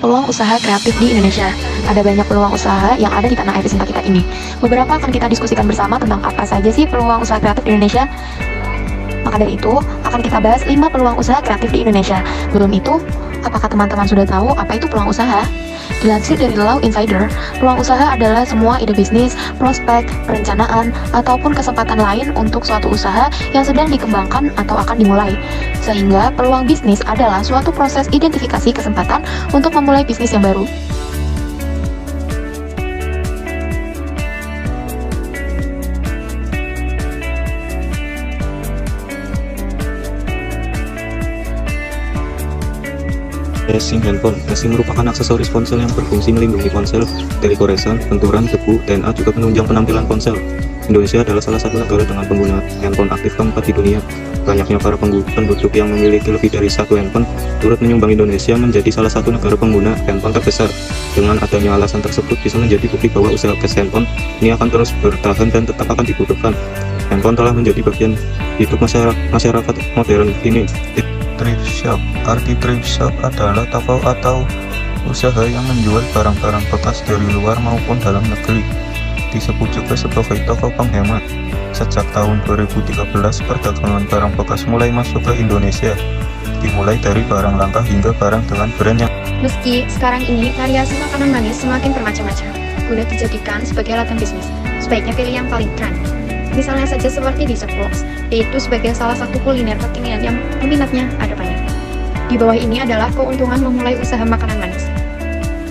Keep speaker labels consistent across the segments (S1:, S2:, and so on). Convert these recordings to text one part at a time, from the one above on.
S1: Peluang usaha kreatif di Indonesia. Ada banyak peluang usaha yang ada di tanah air cinta kita ini. Beberapa akan kita diskusikan bersama tentang apa saja sih peluang usaha kreatif di Indonesia. Maka dari itu, akan kita bahas 5 peluang usaha kreatif di Indonesia. Belum itu, apakah teman-teman sudah tahu apa itu peluang usaha? Dilansir dari Law Insider, peluang usaha adalah semua ide bisnis, prospek, perencanaan, ataupun kesempatan lain untuk suatu usaha yang sedang dikembangkan atau akan dimulai. Sehingga peluang bisnis adalah suatu proses identifikasi kesempatan untuk memulai bisnis yang baru.
S2: Casing handphone. Casing merupakan aksesoris ponsel yang berfungsi melindungi ponsel dari koresan, benturan, debu, DNA, juga menunjang penampilan ponsel. Indonesia adalah salah satu negara dengan pengguna handphone aktif keempat di dunia. Banyaknya para penduduk yang memiliki lebih dari satu handphone turut menyumbang Indonesia menjadi salah satu negara pengguna handphone terbesar. Dengan adanya alasan tersebut bisa menjadi bukti bahwa usaha cash handphone ini akan terus bertahan dan tetap akan dibutuhkan. Handphone telah menjadi bagian hidup masyarakat modern ini. Thrift shop. Arti thrift shop adalah toko atau usaha yang menjual barang-barang bekas dari luar maupun dalam negeri. Disebut juga sebagai toko penghemat. Sejak tahun 2013, perdagangan barang bekas mulai masuk ke Indonesia, dimulai dari barang langka hingga barang dengan brand yang
S3: Meski sekarang ini variasi makanan manis semakin bermacam-macam, guna dijadikan sebagai ladang bisnis, sebaiknya pilih yang paling tren. Misalnya saja seperti dessert box, yaitu sebagai salah satu kuliner kekinian yang peminatnya ada banyak. Di bawah ini adalah keuntungan memulai usaha makanan manis.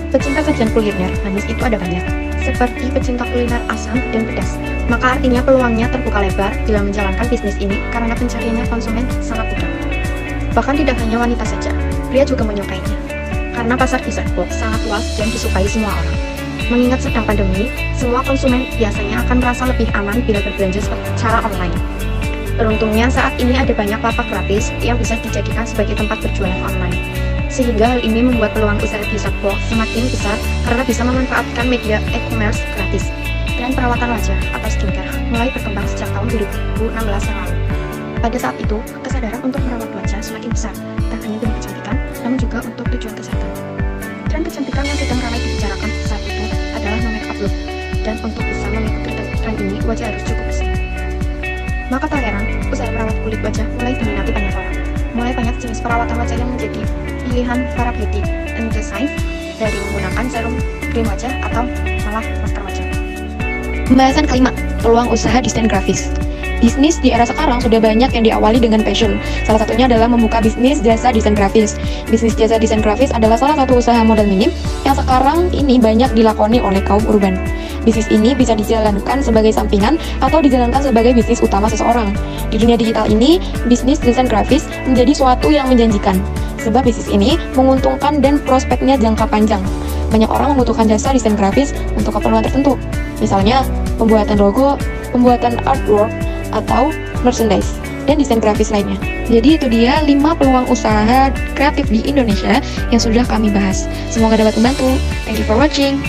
S3: Pecinta sajian kuliner manis itu ada banyak, seperti pecinta kuliner asam dan pedas. Maka artinya peluangnya terbuka lebar bila menjalankan bisnis ini karena pencariannya konsumen sangat mudah. Bahkan tidak hanya wanita saja, pria juga menyukainya. Karena pasar dessert box sangat luas dan disukai semua orang. Mengingat sedang pandemi, semua konsumen biasanya akan merasa lebih aman bila berbelanja secara online. Beruntungnya saat ini ada banyak lapak gratis yang bisa dijadikan sebagai tempat berjualan online. Sehingga hal ini membuat peluang usaha dessert box semakin besar karena bisa memanfaatkan media e-commerce gratis. Dan perawatan wajah atau skincare mulai berkembang sejak tahun 2016 yang lalu. Pada saat itu, kesadaran untuk merawat wajah semakin besar, tak hanya demi kecantikan, namun juga untuk tujuan kesehatan. Tren kecantikan yang sedang ramai dibicarakan saat itu adalah no-make-up look, dan untuk bisa mengikuti tren ini, wajah harus cukup bersih. Maka tak heran, usaha merawat kulit wajah mulai diminati banyak orang. Mulai banyak jenis perawatan wajah yang menjadi pilihan para beauty enthusiast, dari menggunakan serum, krim wajah, atau malah masker wajah.
S1: Pembahasan kelima, peluang usaha desain grafis. Bisnis di era sekarang sudah banyak yang diawali dengan passion. Salah satunya adalah membuka bisnis jasa desain grafis. Bisnis jasa desain grafis adalah salah satu usaha modal minim yang sekarang ini banyak dilakoni oleh kaum urban. Bisnis ini bisa dijalankan sebagai sampingan atau dijalankan sebagai bisnis utama seseorang. Di dunia digital ini, bisnis desain grafis menjadi suatu yang menjanjikan. Sebab bisnis ini menguntungkan dan prospeknya jangka panjang. Banyak orang membutuhkan jasa desain grafis untuk keperluan tertentu. Misalnya, pembuatan logo, pembuatan artwork, atau merchandise, dan desain grafis lainnya. Jadi itu dia 5 peluang usaha kreatif di Indonesia yang sudah kami bahas. Semoga dapat membantu. Thank you for watching.